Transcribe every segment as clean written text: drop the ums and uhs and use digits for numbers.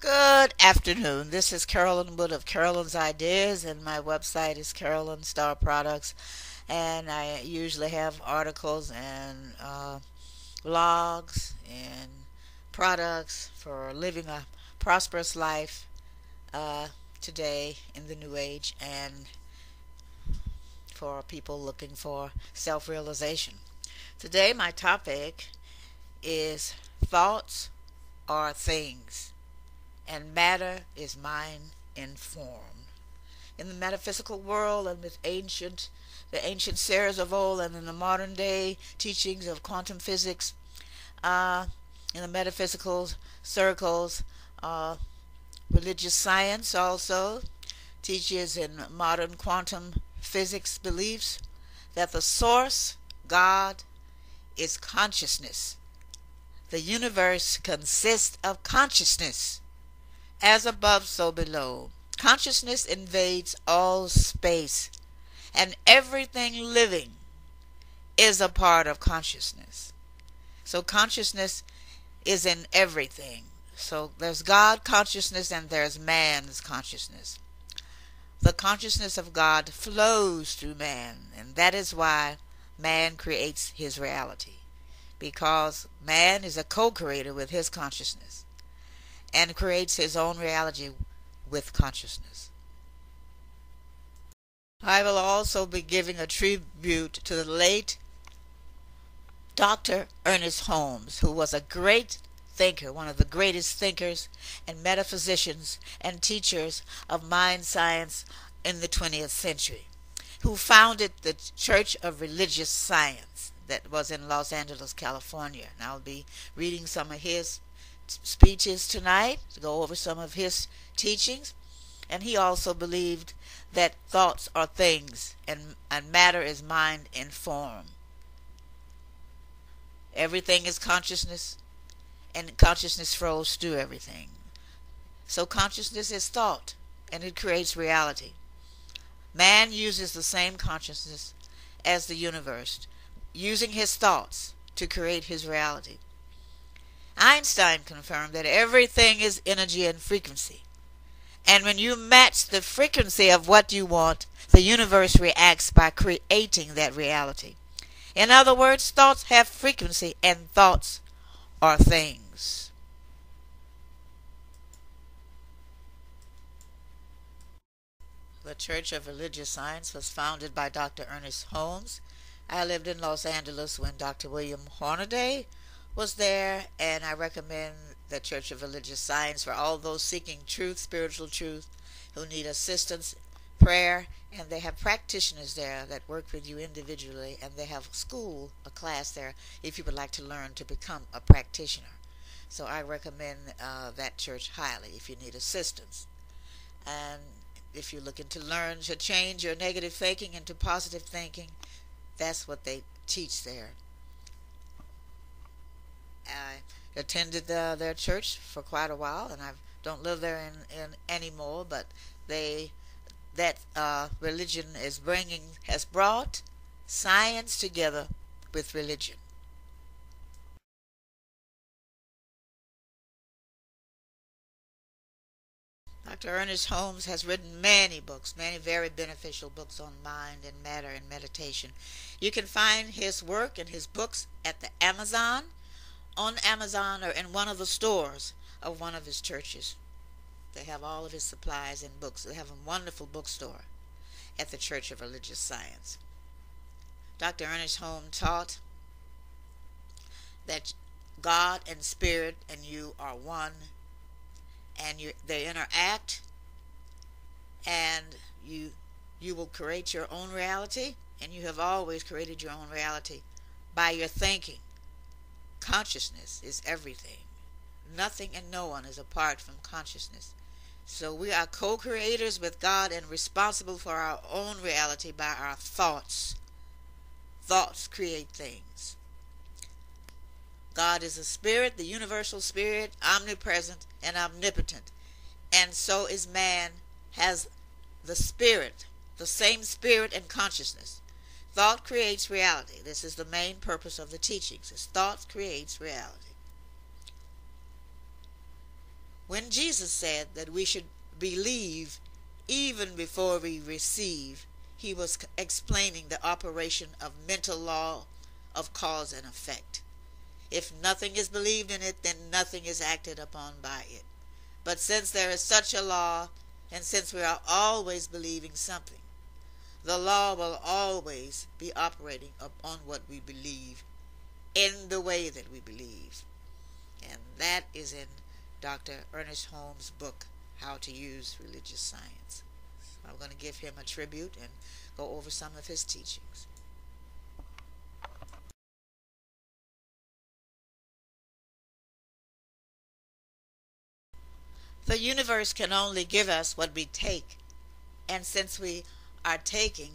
Good afternoon. This is Carolyn Wood of Carolyn's Ideas, and my website is Carolyn Star Products. And I usually have articles and blogs and products for living a prosperous life today in the new age, and for people looking for self-realization. Today, my topic is thoughts are things, and matter is mind in form. In the metaphysical world and with the ancient seers of old, and in the modern day teachings of quantum physics, in the metaphysical circles, religious science also teaches in modern quantum physics beliefs that the source, God, is consciousness. The universe consists of consciousness. As above, so below. Consciousness invades all space, and everything living is a part of consciousness. So consciousness is in everything. So there's God consciousness and there's man's consciousness. The consciousness of God flows through man, and that is why man creates his reality, because man is a co-creator with his consciousness and creates his own reality with consciousness. I will also be giving a tribute to the late Dr. Ernest Holmes, who was a great thinker, one of the greatest thinkers and metaphysicians and teachers of mind science in the 20th century, who founded the Church of Religious Science that was in Los Angeles, California. And I'll be reading some of his speeches tonight to go over some of his teachings. And he also believed that thoughts are things, and matter is mind in form. Everything is consciousness, and consciousness flows through everything. So consciousness is thought, and it creates reality. Man uses the same consciousness as the universe, using his thoughts to create his reality. Einstein confirmed that everything is energy and frequency. And when you match the frequency of what you want, the universe reacts by creating that reality. In other words, thoughts have frequency, and thoughts are things. The Church of Religious Science was founded by Dr. Ernest Holmes. I lived in Los Angeles when Dr. William Hornaday was there, and I recommend the Church of Religious Science for all those seeking truth, spiritual truth, who need assistance, prayer, and they have practitioners there that work with you individually, and they have a class there if you would like to learn to become a practitioner. So I recommend that church highly if you need assistance. And if you're looking to learn to change your negative thinking into positive thinking, that's what they teach there. I attended their church for quite a while, and I don't live there in anymore. But that religion has brought science together with religion. Dr. Ernest Holmes has written many books, many very beneficial books on mind and matter and meditation. You can find his work and his books at the on Amazon, or in one of the stores of one of his churches. They have all of his supplies and books. They have a wonderful bookstore at the Church of Religious Science. Dr. Ernest Holmes taught that God and Spirit and you are one, and they interact, and you will create your own reality, and you have always created your own reality by your thinking. Consciousness is everything. Nothing and no one is apart from consciousness. So we are co-creators with God and responsible for our own reality by our thoughts. Thoughts create things. God is a spirit, the universal spirit, omnipresent and omnipotent. And so is man, has the spirit, the same spirit and consciousness. Thought creates reality. This is the main purpose of the teachings, is thought creates reality. When Jesus said that we should believe even before we receive, he was explaining the operation of mental law of cause and effect. If nothing is believed in it, then nothing is acted upon by it. But since there is such a law, and since we are always believing something, the law will always be operating upon what we believe in the way that we believe. And that is in Dr. Ernest Holmes' book, How to Use Religious Science. So I'm going to give him a tribute and go over some of his teachings. The universe can only give us what we take, and since we are taking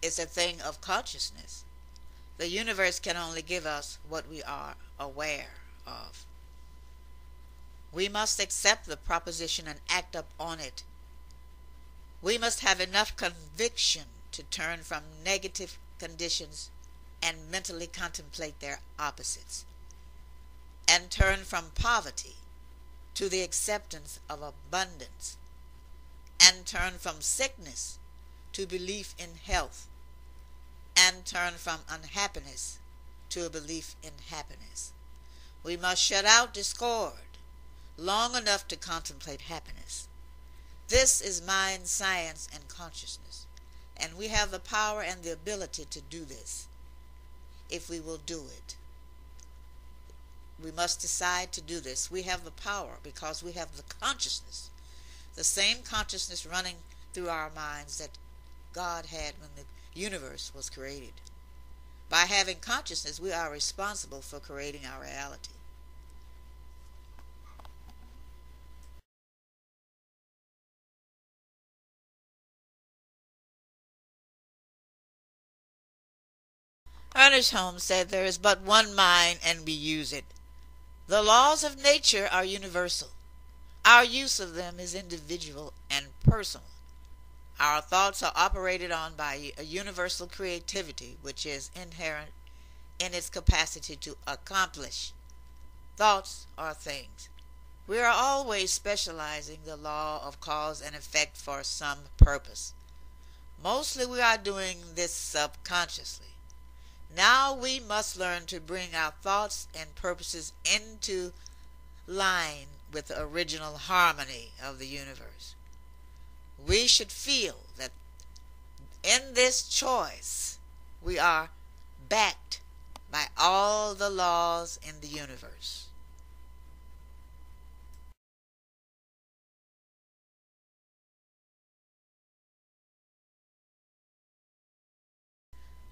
is a thing of consciousness, the universe can only give us what we are aware of. We must accept the proposition and act upon it. We must have enough conviction to turn from negative conditions and mentally contemplate their opposites, and turn from poverty to the acceptance of abundance, and turn from sickness to belief in health, and turn from unhappiness to a belief in happiness. We must shut out discord long enough to contemplate happiness. This is mind, science, and consciousness, and we have the power and the ability to do this if we will do it. We must decide to do this. We have the power because we have the consciousness, the same consciousness running through our minds that God had when the universe was created. By having consciousness, we are responsible for creating our reality. Ernest Holmes said there is but one mind and we use it. The laws of nature are universal. Our use of them is individual and personal. Our thoughts are operated on by a universal creativity which is inherent in its capacity to accomplish. Thoughts are things. We are always specializing the law of cause and effect for some purpose. Mostly we are doing this subconsciously. Now we must learn to bring our thoughts and purposes into line with the original harmony of the universe. We should feel that in this choice we are backed by all the laws in the universe.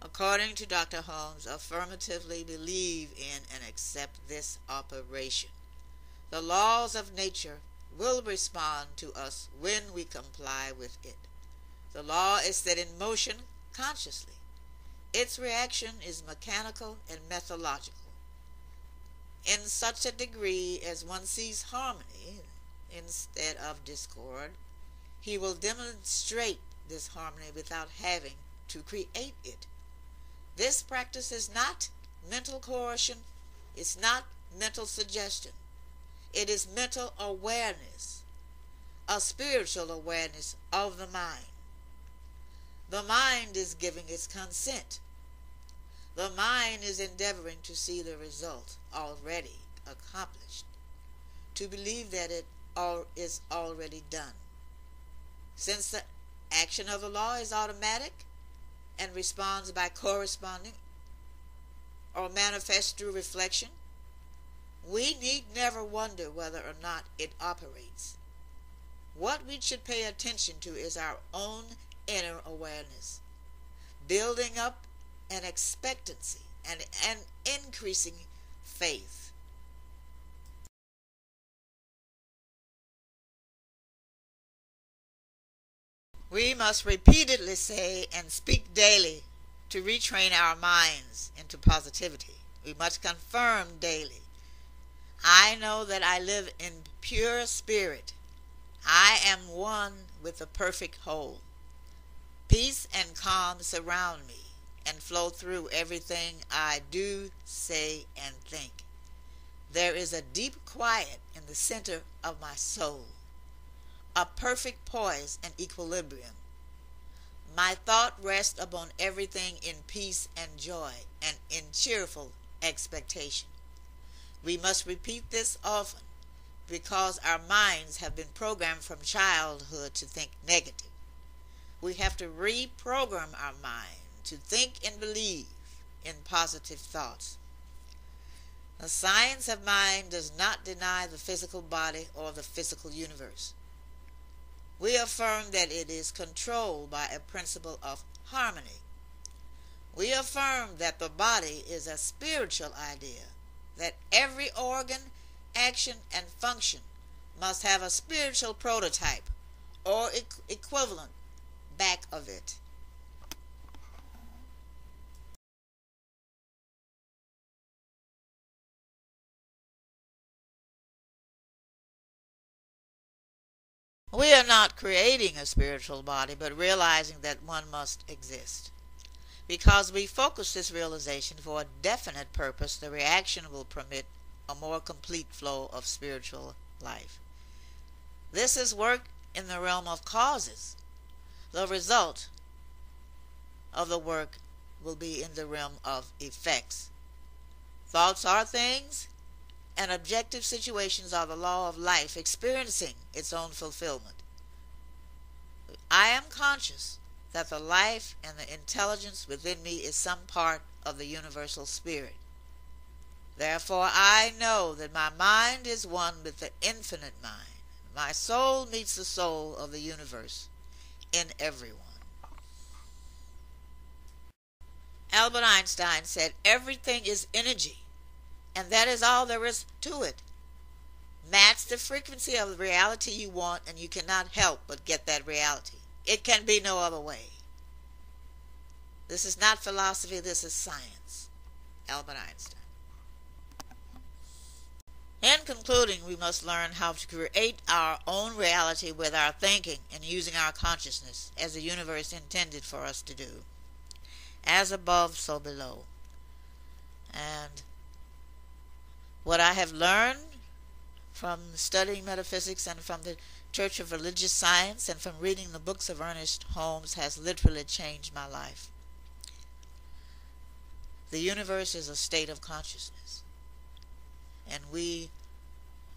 According to Dr. Holmes, affirmatively believe in and accept this operation. The laws of nature will respond to us when we comply with it. The law is set in motion consciously. Its reaction is mechanical and methodological. In such a degree as one sees harmony instead of discord, he will demonstrate this harmony without having to create it. This practice is not mental coercion, it's not mental suggestion. It is mental awareness, a spiritual awareness of the mind. The mind is giving its consent. The mind is endeavoring to see the result already accomplished, to believe that it is already done. Since the action of the law is automatic and responds by corresponding or manifests through reflection, we need never wonder whether or not it operates. What we should pay attention to is our own inner awareness, building up an expectancy and an increasing faith. We must repeatedly say and speak daily to retrain our minds into positivity. We must confirm daily, I know that I live in pure spirit. I am one with the perfect whole. Peace and calm surround me and flow through everything I do, say, and think. There is a deep quiet in the center of my soul, a perfect poise and equilibrium. My thought rests upon everything in peace and joy and in cheerful expectation. We must repeat this often because our minds have been programmed from childhood to think negative. We have to reprogram our mind to think and believe in positive thoughts. The science of mind does not deny the physical body or the physical universe. We affirm that it is controlled by a principle of harmony. We affirm that the body is a spiritual idea, that every organ, action, and function must have a spiritual prototype or equivalent back of it. We are not creating a spiritual body, but realizing that one must exist. Because we focus this realization for a definite purpose, the reaction will permit a more complete flow of spiritual life. This is work in the realm of causes. The result of the work will be in the realm of effects. Thoughts are things, and objective situations are the law of life experiencing its own fulfillment. I am conscious that the life and the intelligence within me is some part of the universal spirit. Therefore I know that my mind is one with the infinite mind. My soul meets the soul of the universe in everyone. Albert Einstein said everything is energy, and that is all there is to it. Match the frequency of the reality you want, and you cannot help but get that reality. It can be no other way. This is not philosophy, this is science. Albert Einstein. In concluding, we must learn how to create our own reality with our thinking and using our consciousness as the universe intended for us to do. As above, so below. And what I have learned from studying metaphysics and from the Church of Religious Science and from reading the books of Ernest Holmes has literally changed my life. The universe is a state of consciousness, and we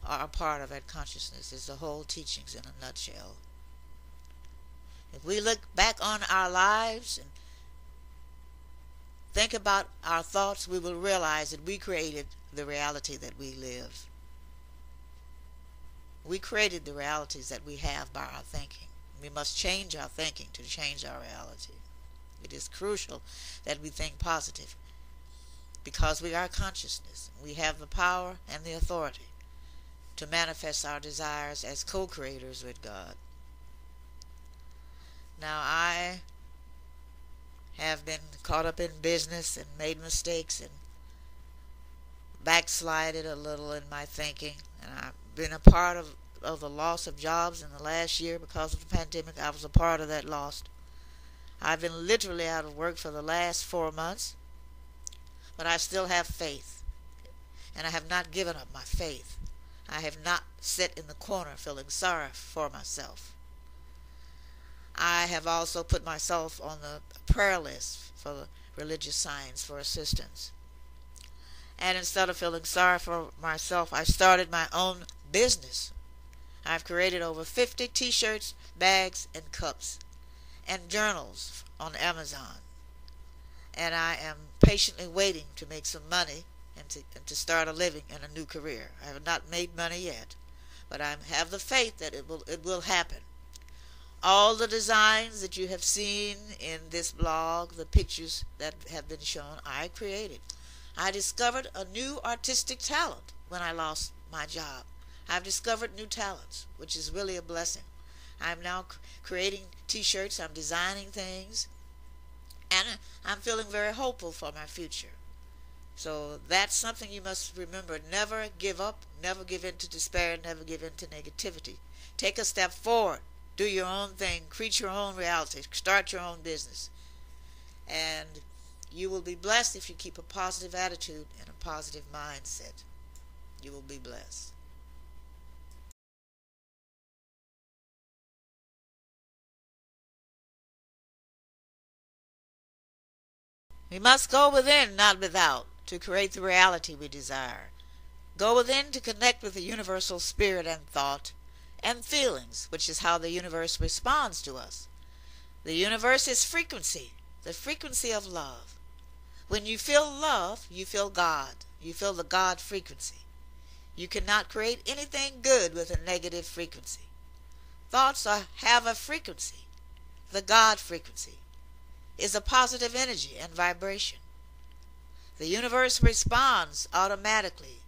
are a part of that consciousness. It's the whole teachings in a nutshell. If we look back on our lives and think about our thoughts, we will realize that we created the reality that we live. We created the realities that we have by our thinking. We must change our thinking to change our reality. It is crucial that we think positive because we are consciousness. We have the power and the authority to manifest our desires as co-creators with God. Now, I have been caught up in business and made mistakes and backslided a little in my thinking, and I've been a part of the loss of jobs in the last year because of the pandemic. I was a part of that loss. I've been literally out of work for the last 4 months, but I still have faith, and I have not given up my faith. I have not sat in the corner feeling sorry for myself. I have also put myself on the prayer list for the religious science for assistance. And instead of feeling sorry for myself, I started my own business. I've created over 50 t-shirts, bags, and cups, and journals on Amazon. And I am patiently waiting to make some money and to start a living in a new career. I have not made money yet, but I have the faith that it will happen. All the designs that you have seen in this blog, the pictures that have been shown, I created. I discovered a new artistic talent when I lost my job. I've discovered new talents, which is really a blessing. I'm now creating t-shirts, I'm designing things, and I'm feeling very hopeful for my future. So that's something you must remember. Never give up, never give in to despair, never give in to negativity. Take a step forward. Do your own thing. Create your own reality. Start your own business. And you will be blessed if you keep a positive attitude and a positive mindset. You will be blessed. We must go within, not without, to create the reality we desire. Go within to connect with the universal spirit and thought and feelings, which is how the universe responds to us. The universe is frequency, the frequency of love. When you feel love, you feel God. You feel the God frequency. You cannot create anything good with a negative frequency. Thoughts have a frequency. The God frequency is a positive energy and vibration. The universe responds automatically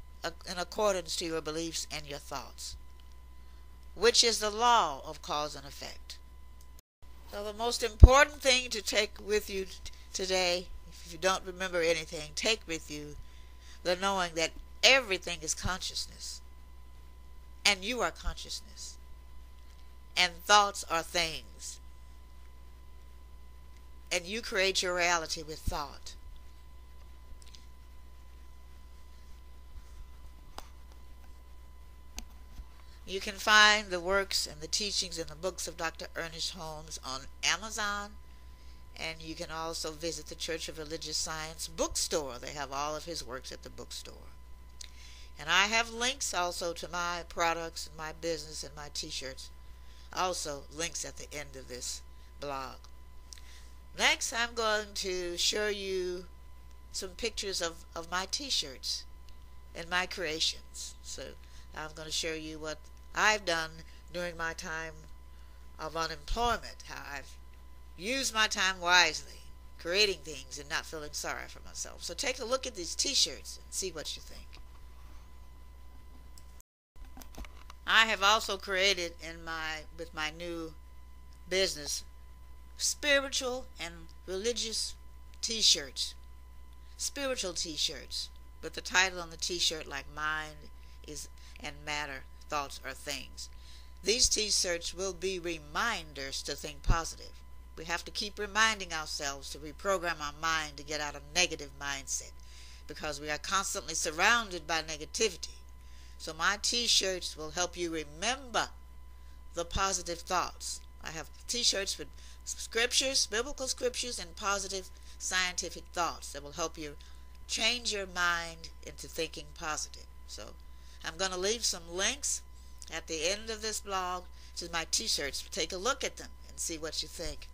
in accordance to your beliefs and your thoughts, which is the law of cause and effect. So the most important thing to take with you today, if you don't remember anything, take with you the knowing that everything is consciousness, and you are consciousness, and thoughts are things, and you create your reality with thought. You can find the works and the teachings and the books of Dr. Ernest Holmes on Amazon, and you can also visit the Church of Religious Science bookstore. They have all of his works at the bookstore. And I have links also to my products and my business and my t-shirts. Also links at the end of this blog. Next, I'm going to show you some pictures of my t-shirts and my creations. So I'm going to show you what I've done during my time of unemployment, how I've used my time wisely, creating things and not feeling sorry for myself. So take a look at these t-shirts and see what you think. I have also created with my new business spiritual and religious t-shirts. Spiritual t-shirts, with the title on the t-shirt like mind is and matter, thoughts are things. These t-shirts will be reminders to think positive. We have to keep reminding ourselves to reprogram our mind to get out of negative mindset, because we are constantly surrounded by negativity. So my t-shirts will help you remember the positive thoughts. I have t-shirts with scriptures, biblical scriptures, and positive scientific thoughts that will help you change your mind into thinking positive. So I'm going to leave some links at the end of this blog to my t-shirts. Take a look at them and see what you think.